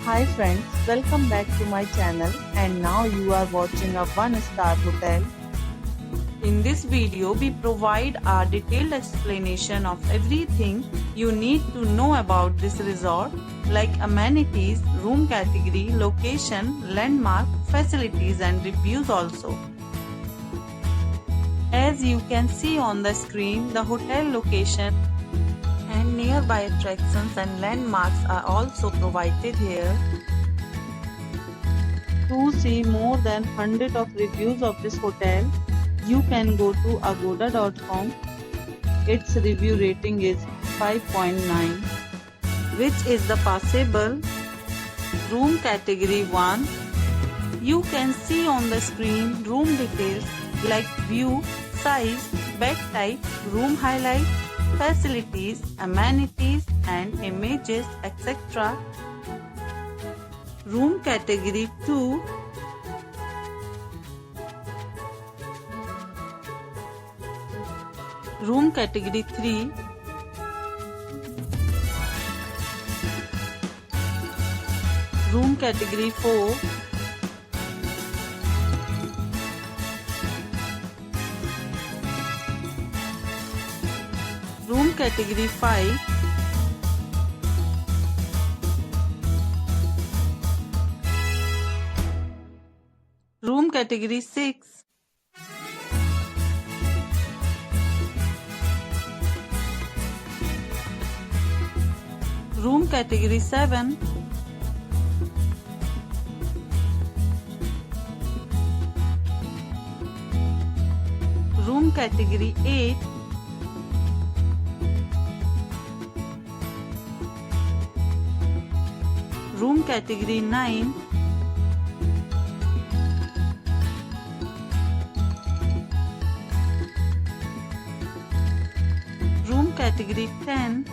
Hi friends, welcome back to my channel and now you are watching a 1-star hotel. In this video, we provide a detailed explanation of everything you need to know about this resort, like amenities, room category, location, landmark, facilities and reviews also. As you can see on the screen, the hotel location and nearby attractions and landmarks are also provided here. To see more than 100 of reviews of this hotel, you can go to agoda.com. Its review rating is 5.9, which is the passable. Room category 1. You can see on the screen room details like view, size, bed type, room highlights, facilities, amenities and images, etc. Room category 2. Room category 3. Room category 4. Room category 5. Room category 6. Room category 7. Room category 8. Room category 9. Room category 10.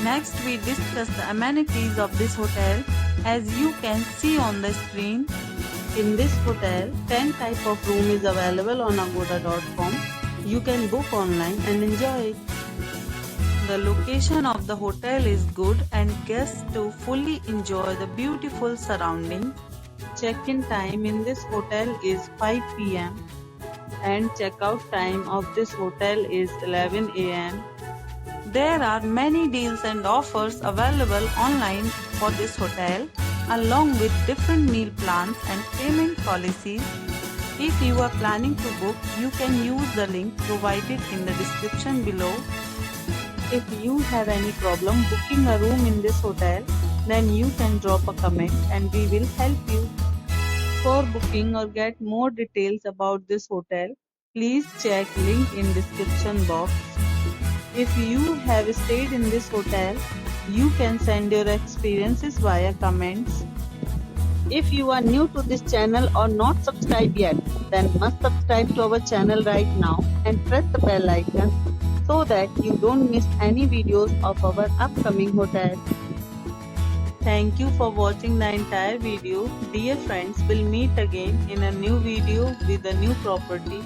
Next we discuss the amenities of this hotel. As you can see on the screen, in this hotel 10 type of room is available on agoda.com. You can book online and enjoy it. The location of the hotel is good and guests to fully enjoy the beautiful surroundings. Check-in time in this hotel is 5 p.m. and check-out time of this hotel is 11 a.m. There are many deals and offers available online for this hotel, along with different meal plans and payment policies. If you are planning to book, you can use the link provided in the description below. If you have any problem booking a room in this hotel, then you can drop a comment and we will help you. For booking or get more details about this hotel, please check link in description box. If you have stayed in this hotel, you can send your experiences via comments. If you are new to this channel or not subscribed yet, then must subscribe to our channel right now and press the bell icon so that you don't miss any videos of our upcoming hotel. Thank you for watching the entire video. Dear friends, we'll meet again in a new video with a new property.